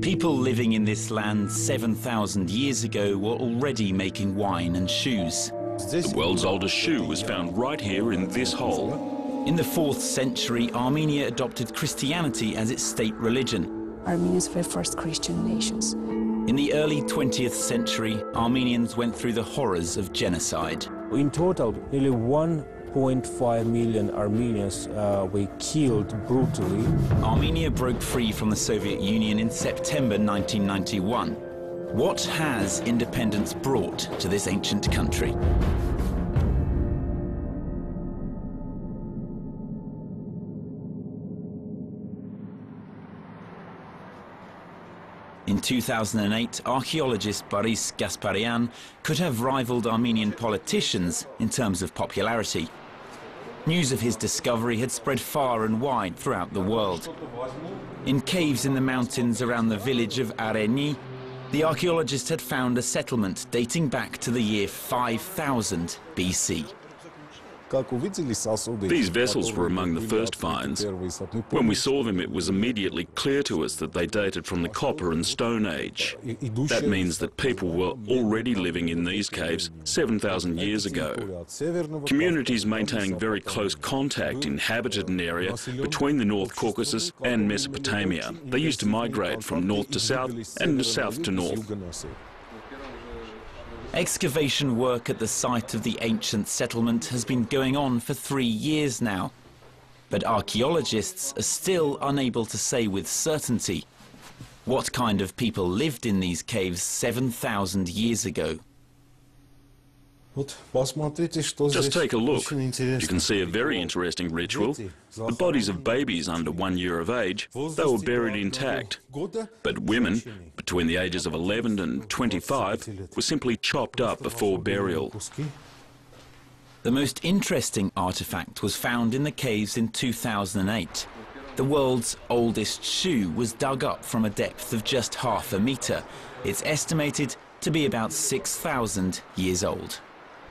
People living in this land 7,000 years ago were already making wine and shoes. The world's oldest shoe was found right here in this hole. In the 4th century, Armenia adopted Christianity as its state religion. Armenians were first Christian nations. In the early 20th century, Armenians went through the horrors of genocide. In total, nearly 1.5 million Armenians were killed brutally. Armenia broke free from the Soviet Union in September 1991. What has independence brought to this ancient country? In 2008, archaeologist Boris Gasparian could have rivaled Armenian politicians in terms of popularity. News of his discovery had spread far and wide throughout the world. In caves in the mountains around the village of Areni, the archaeologist had found a settlement dating back to the year 5000 BC. These vessels were among the first finds. When we saw them, it was immediately clear to us that they dated from the Copper and Stone Age. That means that people were already living in these caves 7,000 years ago. Communities maintaining very close contact inhabited an area between the North Caucasus and Mesopotamia. They used to migrate from north to south and south to north. Excavation work at the site of the ancient settlement has been going on for 3 years now. But archaeologists are still unable to say with certainty what kind of people lived in these caves 7,000 years ago. Just take a look. You can see a very interesting ritual. The bodies of babies under 1 year of age, they were buried intact. But women, between the ages of 11 and 25, were simply chopped up before burial. The most interesting artifact was found in the caves in 2008. The world's oldest shoe was dug up from a depth of just ½ a metre. It's estimated to be about 6,000 years old.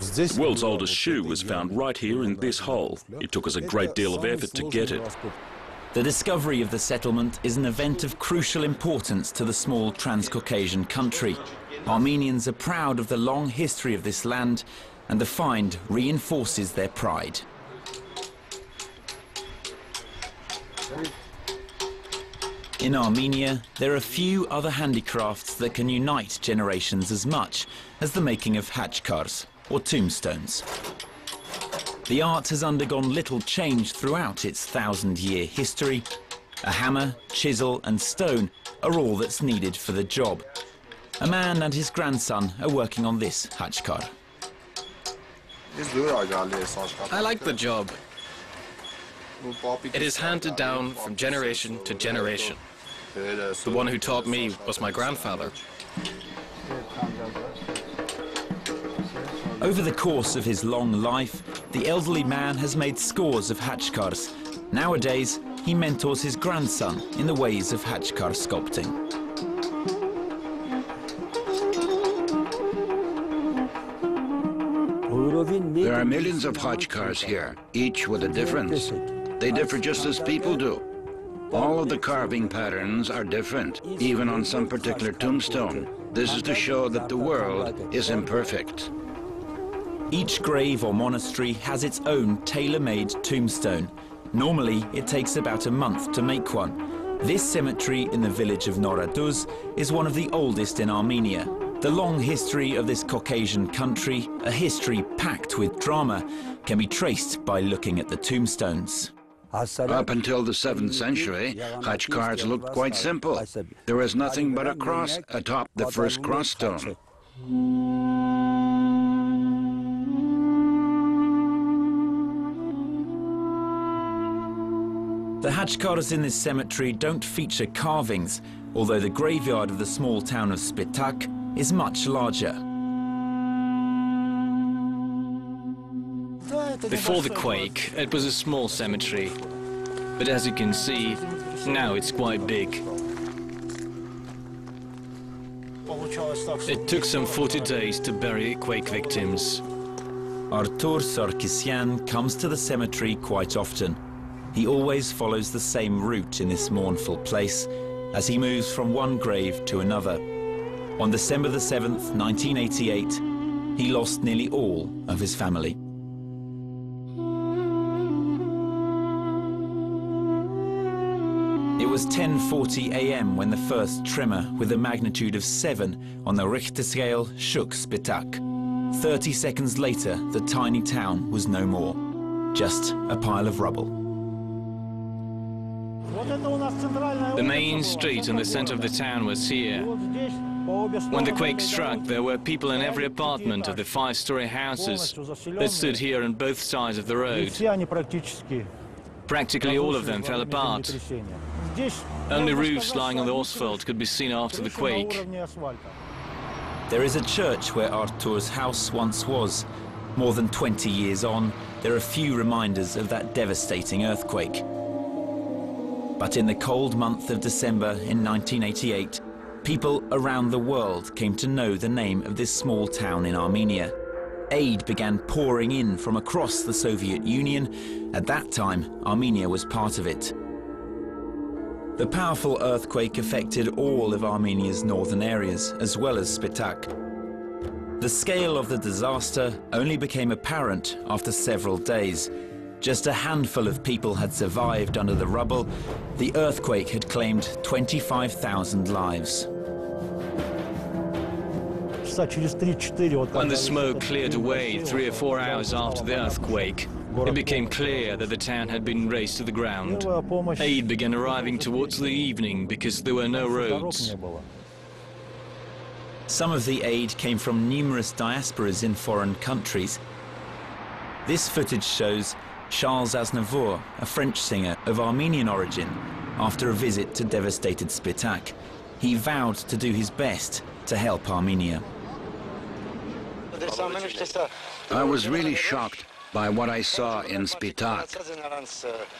The world's oldest shoe was found right here in this hole. It took us a great deal of effort to get it. The discovery of the settlement is an event of crucial importance to the small Transcaucasian country. Armenians are proud of the long history of this land, and the find reinforces their pride. In Armenia, there are few other handicrafts that can unite generations as much as the making of hachkars, or tombstones. The art has undergone little change throughout its 1,000-year history. A hammer, chisel and stone are all that's needed for the job. A man and his grandson are working on this hachkar. I like the job. It is handed down from generation to generation. The one who taught me was my grandfather. Over the course of his long life, the elderly man has made scores of hachkars. Nowadays, he mentors his grandson in the ways of hachkar sculpting. There are millions of hachkars here, each with a difference. They differ just as people do. All of the carving patterns are different, even on some particular tombstone. This is to show that the world is imperfect. Each grave or monastery has its own tailor-made tombstone. Normally, it takes about a month to make one. This cemetery in the village of Noraduz is one of the oldest in Armenia. The long history of this Caucasian country, a history packed with drama, can be traced by looking at the tombstones. Up until the 7th century, hachkars looked quite simple. There was nothing but a cross atop the first cross stone. The hachkars in this cemetery don't feature carvings, although the graveyard of the small town of Spitak is much larger. Before the quake, it was a small cemetery. But as you can see, now it's quite big. It took some 40 days to bury quake victims. Artur Sarkisyan comes to the cemetery quite often. He always follows the same route in this mournful place. as he moves from one grave to another. On December the 7th, 1988, he lost nearly all of his family. It was 10:40 a.m. when the first tremor with a magnitude of 7 on the Richter scale shook Spitak. 30 seconds later, the tiny town was no more, just a pile of rubble. The main street in the center of the town was here. When the quake struck, there were people in every apartment of the 5-story houses that stood here on both sides of the road. Practically all of them fell apart. Only roofs lying on the asphalt could be seen after the quake. There is a church where Artur's house once was. More than 20 years on, there are few reminders of that devastating earthquake. But in the cold month of December in 1988, people around the world came to know the name of this small town in Armenia. Aid began pouring in from across the Soviet Union. At that time, Armenia was part of it. The powerful earthquake affected all of Armenia's northern areas, as well as Spitak. The scale of the disaster only became apparent after several days. Just a handful of people had survived under the rubble. The earthquake had claimed 25,000 lives. When the smoke cleared away 3 or 4 hours after the earthquake, it became clear that the town had been razed to the ground. Aid began arriving towards the evening because there were no roads. Some of the aid came from numerous diasporas in foreign countries. This footage shows Charles Aznavour, a French singer of Armenian origin, after a visit to devastated Spitak. He vowed to do his best to help Armenia. I was really shocked by what I saw in Spitak.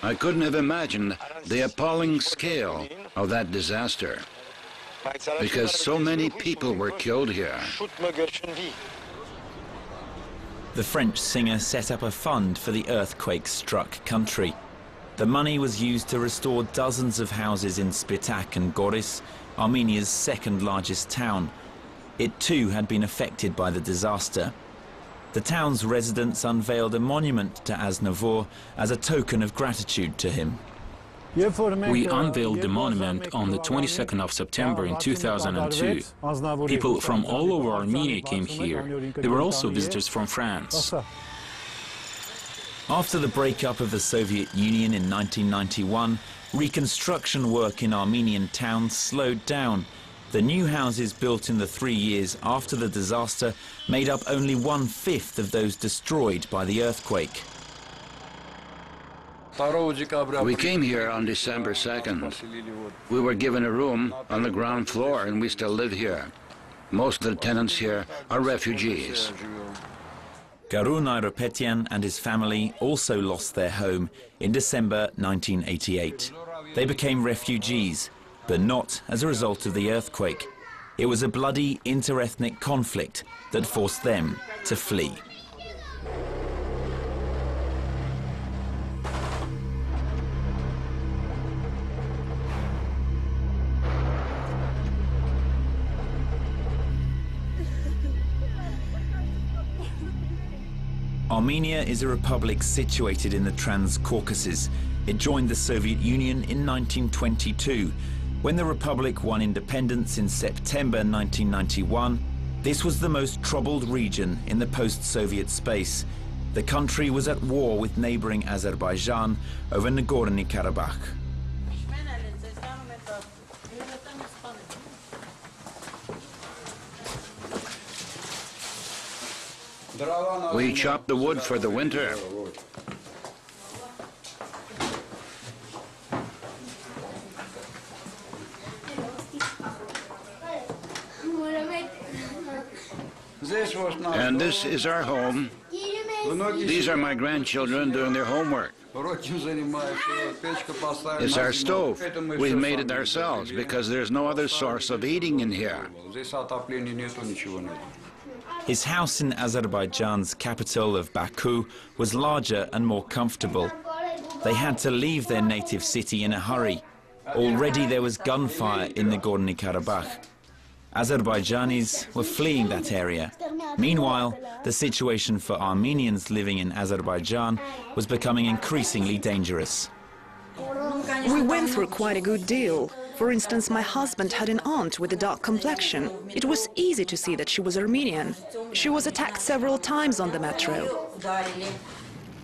I couldn't have imagined the appalling scale of that disaster, because so many people were killed here. The French singer set up a fund for the earthquake-struck country. The money was used to restore dozens of houses in Spitak and Goris, Armenia's second-largest town. It too had been affected by the disaster. The town's residents unveiled a monument to Aznavour as a token of gratitude to him. We unveiled the monument on the 22nd of September in 2002. People from all over Armenia came here. There were also visitors from France. After the breakup of the Soviet Union in 1991, reconstruction work in Armenian towns slowed down. The new houses built in the 3 years after the disaster made up only 1/5 of those destroyed by the earthquake. We came here on December 2nd. We were given a room on the ground floor and we still live here. Most of the tenants here are refugees. Garun Ayropetian and his family also lost their home in December 1988. They became refugees, but not as a result of the earthquake. It was a bloody inter-ethnic conflict that forced them to flee. Armenia is a republic situated in the Trans-Caucasus. It joined the Soviet Union in 1922. When the republic won independence in September 1991, this was the most troubled region in the post-Soviet space. The country was at war with neighboring Azerbaijan over Nagorno-Karabakh. We chop the wood for the winter. And this is our home. These are my grandchildren doing their homework. It's our stove. We've made it ourselves because there's no other source of heating in here. His house in Azerbaijan's capital of Baku was larger and more comfortable. They had to leave their native city in a hurry. Already there was gunfire in Nagorno-Karabakh. Azerbaijanis were fleeing that area. Meanwhile, the situation for Armenians living in Azerbaijan was becoming increasingly dangerous. We went through quite a good deal. For instance, my husband had an aunt with a dark complexion. It was easy to see that she was Armenian. She was attacked several times on the metro.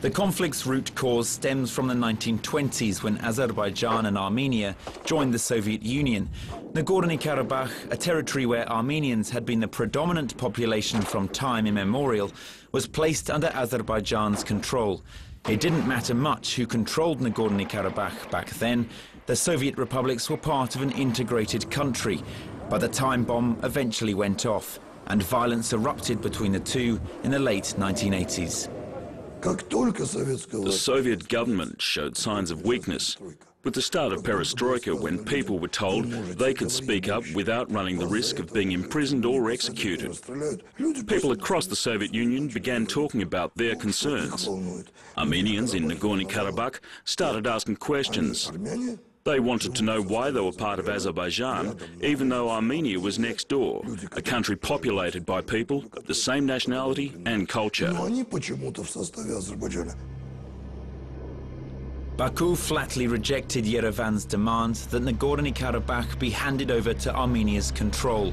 The conflict's root cause stems from the 1920s when Azerbaijan and Armenia joined the Soviet Union. Nagorno-Karabakh, a territory where Armenians had been the predominant population from time immemorial, was placed under Azerbaijan's control. It didn't matter much who controlled Nagorno-Karabakh back then. The Soviet republics were part of an integrated country. But the time bomb eventually went off, and violence erupted between the two in the late 1980s. The Soviet government showed signs of weakness. With the start of perestroika, when people were told they could speak up without running the risk of being imprisoned or executed, people across the Soviet Union began talking about their concerns. Armenians in Nagorno-Karabakh started asking questions. They wanted to know why they were part of Azerbaijan, even though Armenia was next door, a country populated by people of the same nationality and culture. Baku flatly rejected Yerevan's demand that Nagorno-Karabakh be handed over to Armenia's control.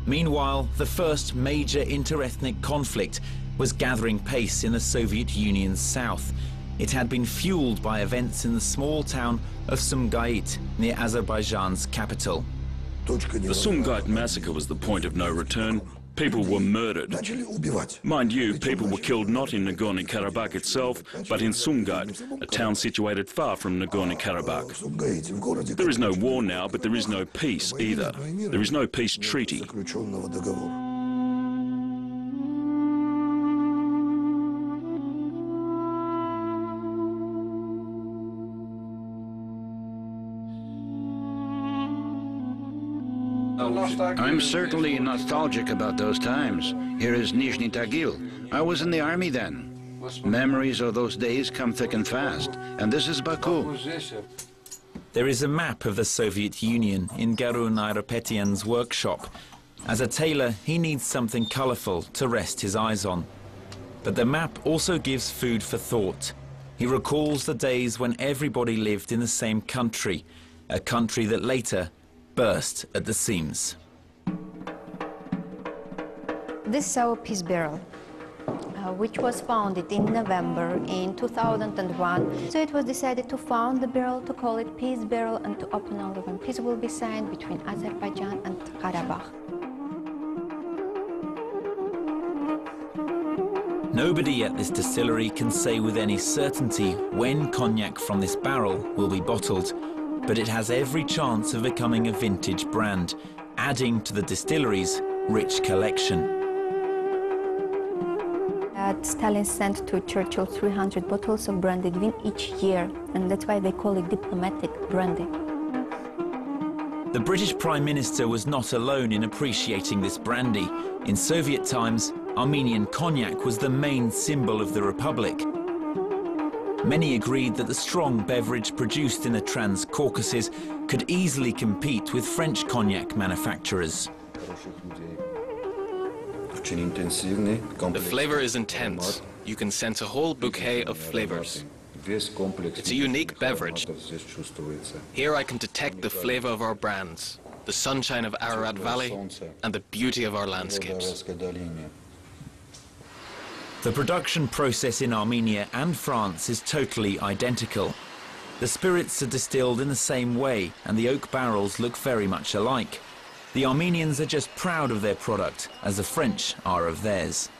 Meanwhile, the first major interethnic conflict was gathering pace in the Soviet Union's south. It had been fueled by events in the small town of Sumgait, near Azerbaijan's capital. The Sumgait massacre was the point of no return. People were murdered. Mind you, people were killed not in Nagorno-Karabakh itself, but in Sumgait, a town situated far from Nagorno-Karabakh. There is no war now, but there is no peace either. There is no peace treaty. I'm certainly nostalgic about those times. Here is Nizhny Tagil. I was in the army then. Memories of those days come thick and fast. And this is Baku. There is a map of the Soviet Union in Garun Ayropetian's workshop. As a tailor, he needs something colourful to rest his eyes on. But the map also gives food for thought. He recalls the days when everybody lived in the same country, a country that later burst at the seams. This is our peace barrel, which was founded in November in 2001. So it was decided to found the barrel, to call it peace barrel, and to open only when peace will be signed between Azerbaijan and Karabakh. Nobody at this distillery can say with any certainty when cognac from this barrel will be bottled, but it has every chance of becoming a vintage brand, adding to the distillery's rich collection. Stalin sent to Churchill 300 bottles of branded wine each year, and that's why they call it diplomatic brandy. The British Prime Minister was not alone in appreciating this brandy. In Soviet times, Armenian cognac was the main symbol of the Republic. Many agreed that the strong beverage produced in the Trans-Caucasus could easily compete with French cognac manufacturers. The flavor is intense. You can sense a whole bouquet of flavors. It's a unique beverage. Here I can detect the flavor of our brands, the sunshine of Ararat Valley, and the beauty of our landscapes. The production process in Armenia and France is totally identical. The spirits are distilled in the same way, and the oak barrels look very much alike. The Armenians are just proud of their product, as the French are of theirs.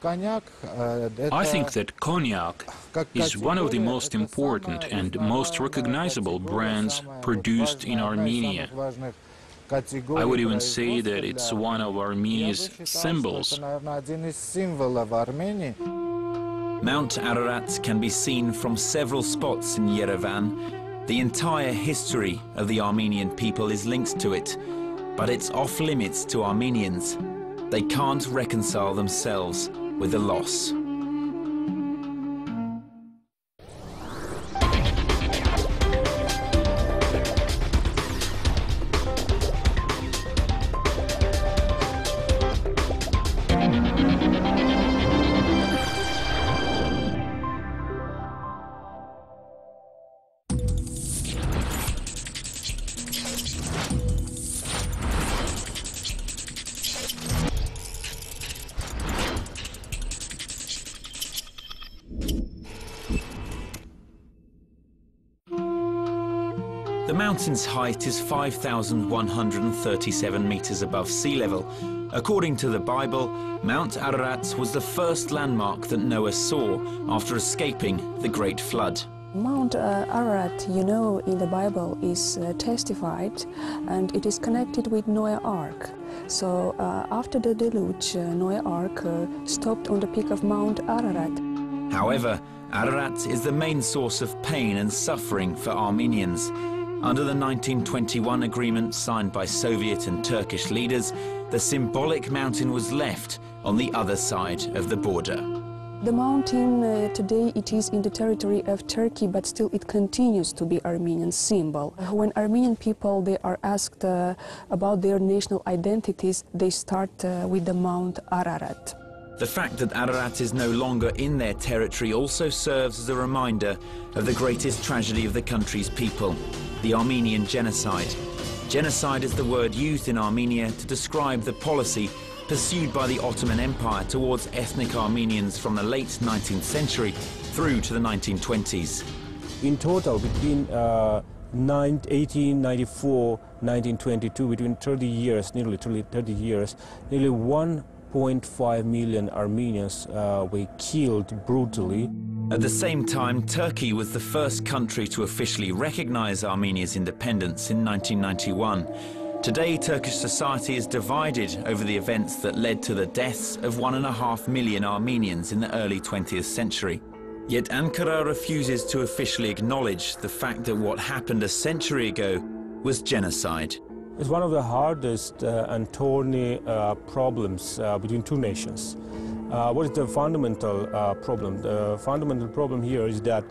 I think that cognac is one of the most important and most recognizable brands produced in Armenia. I would even say that it's one of Armenia's symbols. Mount Ararat can be seen from several spots in Yerevan. The entire history of the Armenian people is linked to it, but it's off limits to Armenians. They can't reconcile themselves with the loss. The mountain's height is 5,137 meters above sea level. According to the Bible, Mount Ararat was the first landmark that Noah saw after escaping the Great Flood. Mount Ararat, you know, in the Bible is testified, and it is connected with Noah's Ark. So after the deluge, Noah's Ark stopped on the peak of Mount Ararat. However, Ararat is the main source of pain and suffering for Armenians. Under the 1921 agreement signed by Soviet and Turkish leaders, the symbolic mountain was left on the other side of the border. The mountain today it is in the territory of Turkey, but still it continues to be Armenian symbol. When Armenian people they are asked about their national identities, they start with the Mount Ararat. The fact that Ararat is no longer in their territory also serves as a reminder of the greatest tragedy of the country's people, the Armenian genocide. Genocide is the word used in Armenia to describe the policy pursued by the Ottoman Empire towards ethnic Armenians from the late 19th century through to the 1920s. In total, between 1894 1922, between 30 years, nearly 30 years, nearly 1.5 million Armenians were killed brutally. At the same time, Turkey was the first country to officially recognize Armenia's independence in 1991. Today, Turkish society is divided over the events that led to the deaths of 1.5 million Armenians in the early 20th century. Yet Ankara refuses to officially acknowledge the fact that what happened a century ago was genocide. It's one of the hardest and thorny problems between two nations. What is the fundamental problem? The fundamental problem here is that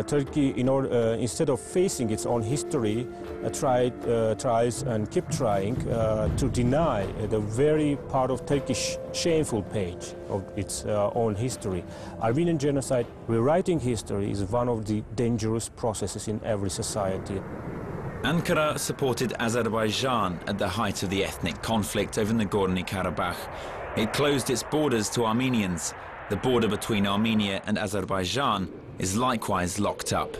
Turkey, instead of facing its own history, tries and keeps trying to deny the very part of Turkish shameful page of its own history. Armenian genocide, rewriting history, is one of the dangerous processes in every society. Ankara supported Azerbaijan at the height of the ethnic conflict over Nagorno-Karabakh. It closed its borders to Armenians. The border between Armenia and Azerbaijan is likewise locked up.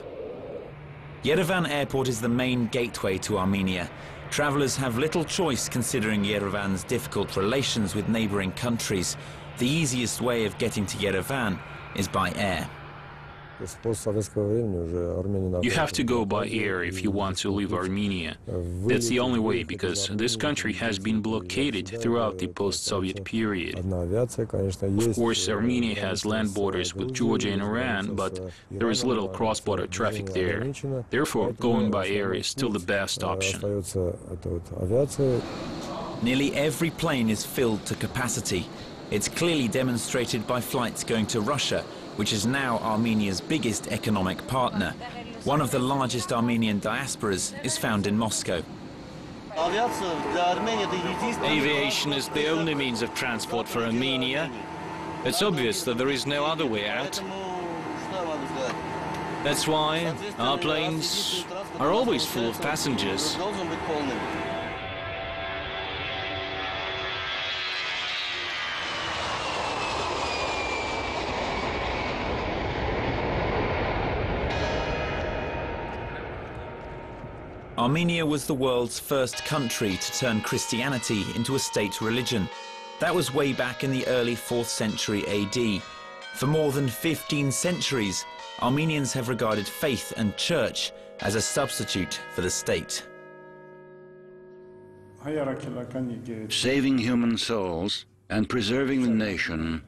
Yerevan airport is the main gateway to Armenia. Travelers have little choice considering Yerevan's difficult relations with neighboring countries. The easiest way of getting to Yerevan is by air. You have to go by air if you want to leave Armenia. That's the only way, because this country has been blockaded throughout the post-Soviet period. Of course, Armenia has land borders with Georgia and Iran, but there is little cross-border traffic there. Therefore, going by air is still the best option. Nearly every plane is filled to capacity. It's clearly demonstrated by flights going to Russia, which is now Armenia's biggest economic partner. One of the largest Armenian diasporas is found in Moscow. Aviation is the only means of transport for Armenia. It's obvious that there is no other way out. That's why our planes are always full of passengers. Armenia was the world's first country to turn Christianity into a state religion. That was way back in the early 4th century AD. For more than 15 centuries, Armenians have regarded faith and church as a substitute for the state. Saving human souls and preserving the nation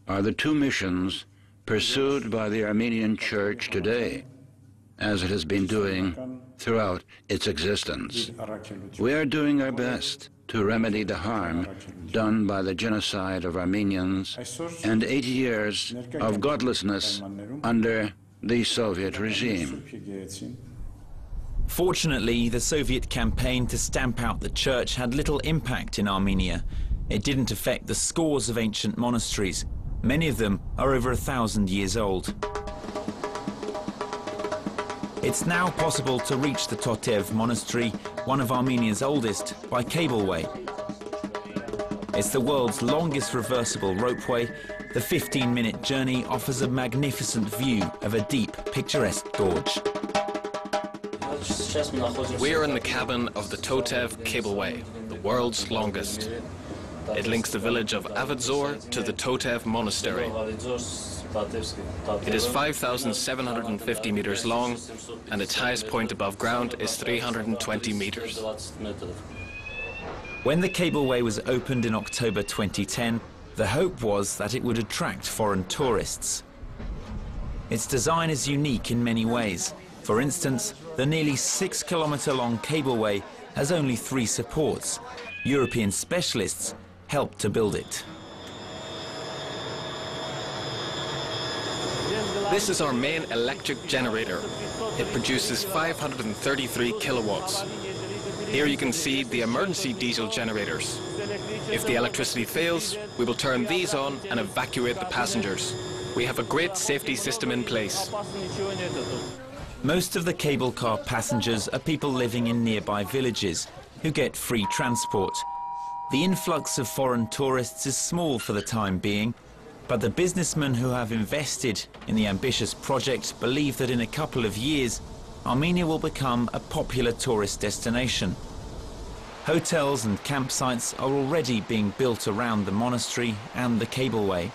are the two missions pursued by the Armenian Church today, as it has been doing throughout its existence. We are doing our best to remedy the harm done by the genocide of Armenians and 80 years of godlessness under the Soviet regime. Fortunately, the Soviet campaign to stamp out the church had little impact in Armenia. It didn't affect the scores of ancient monasteries. Many of them are over 1,000 years old. It's now possible to reach the Totev monastery, one of Armenia's oldest, by cableway. It's the world's longest reversible ropeway. The 15-minute journey offers a magnificent view of a deep, picturesque gorge. We are in the cabin of the Totev cableway, the world's longest. It links the village of Avadzor to the Totev monastery. It is 5,750 meters long, and its highest point above ground is 320 meters. When the cableway was opened in October 2010, the hope was that it would attract foreign tourists. Its design is unique in many ways. For instance, the nearly 6-kilometer-long cableway has only 3 supports. European specialists helped to build it. This is our main electric generator. It produces 533 kilowatts. Here you can see the emergency diesel generators. If the electricity fails, we will turn these on and evacuate the passengers. We have a great safety system in place. Most of the cable car passengers are people living in nearby villages who get free transport. The influx of foreign tourists is small for the time being, but the businessmen who have invested in the ambitious project believe that in a couple of years, Armenia will become a popular tourist destination. Hotels and campsites are already being built around the monastery and the cableway.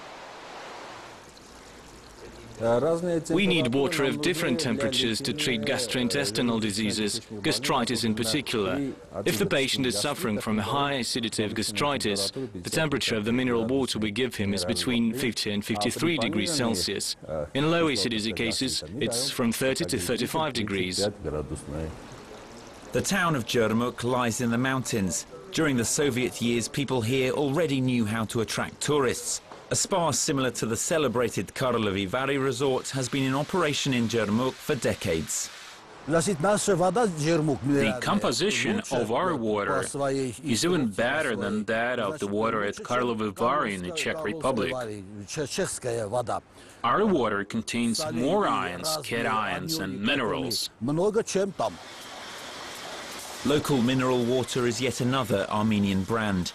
We need water of different temperatures to treat gastrointestinal diseases, gastritis in particular. If the patient is suffering from a high acidity of gastritis, the temperature of the mineral water we give him is between 50 and 53 degrees Celsius. In low acidity cases, it's from 30 to 35 degrees. The town of Jermuk lies in the mountains. During the Soviet years, people here already knew how to attract tourists. A spa similar to the celebrated Karlovy Vary resort has been in operation in Jermuk for decades. The composition of our water is even better than that of the water at Karlovy Vary in the Czech Republic. Our water contains more ions, cations and minerals. Local mineral water is yet another Armenian brand.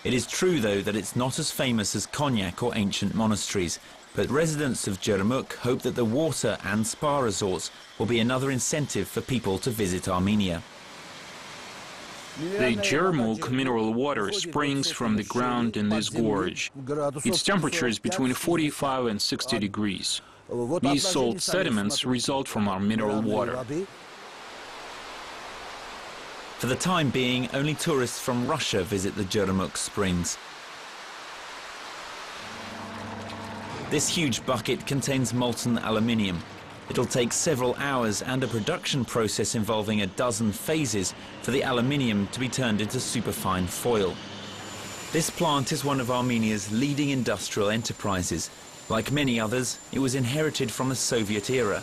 It is true, though, that it's not as famous as cognac or ancient monasteries, but residents of Jermuk hope that the water and spa resorts will be another incentive for people to visit Armenia. The Jermuk mineral water springs from the ground in this gorge. Its temperature is between 45 and 60 degrees. These salt sediments result from our mineral water. For the time being, only tourists from Russia visit the Jermuk springs. This huge bucket contains molten aluminium. It'll take several hours and a production process involving a dozen phases for the aluminium to be turned into superfine foil. This plant is one of Armenia's leading industrial enterprises. Like many others, it was inherited from the Soviet era.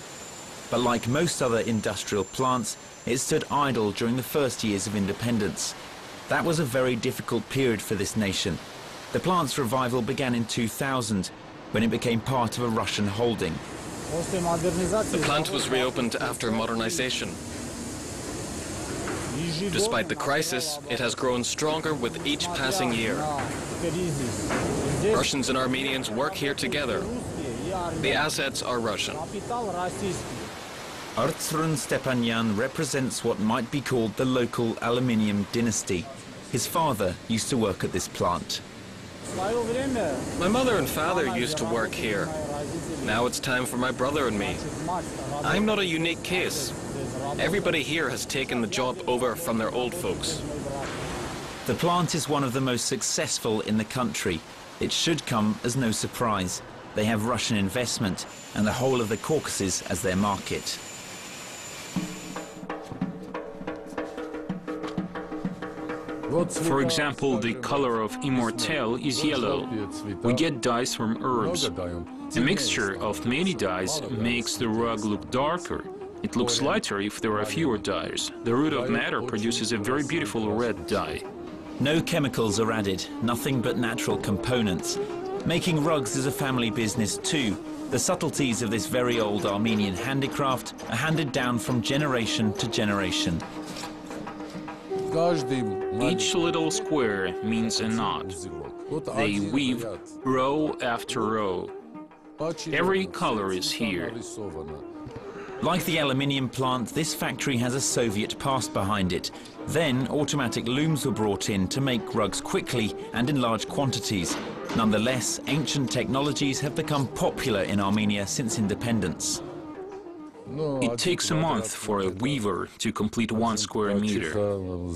But like most other industrial plants, it stood idle during the first years of independence. That was a very difficult period for this nation. The plant's revival began in 2000, when it became part of a Russian holding. The plant was reopened after modernization. Despite the crisis, it has grown stronger with each passing year. Russians and Armenians work here together. The assets are Russian. Artsrun Stepanyan represents what might be called the local aluminium dynasty. His father used to work at this plant. My mother and father used to work here. Now it's time for my brother and me. I'm not a unique case. Everybody here has taken the job over from their old folks. The plant is one of the most successful in the country. It should come as no surprise. They have Russian investment and the whole of the Caucasus as their market. For example, the color of immortelle is yellow. We get dyes from herbs. A mixture of many dyes makes the rug look darker. It looks lighter if there are fewer dyes. The root of madder produces a very beautiful red dye. No chemicals are added, nothing but natural components. Making rugs is a family business too. The subtleties of this very old Armenian handicraft are handed down from generation to generation. Each little square means a knot. They weave row after row. Every color is here. Like the aluminium plant, this factory has a Soviet past behind it. Then automatic looms were brought in to make rugs quickly and in large quantities. Nonetheless, ancient technologies have become popular in Armenia since independence. It takes a month for a weaver to complete 1 square meter.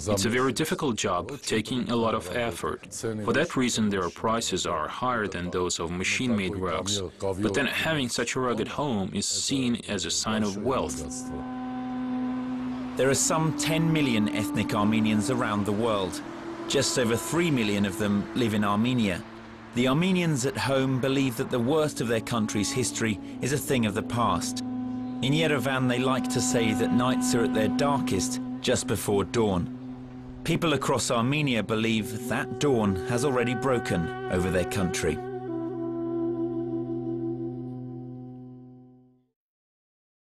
It's a very difficult job, taking a lot of effort. For that reason, their prices are higher than those of machine-made rugs. But then having such a rug at home is seen as a sign of wealth. There are some 10 million ethnic Armenians around the world. Just over 3 million of them live in Armenia. The Armenians at home believe that the worst of their country's history is a thing of the past. In Yerevan, they like to say that nights are at their darkest just before dawn. People across Armenia believe that dawn has already broken over their country.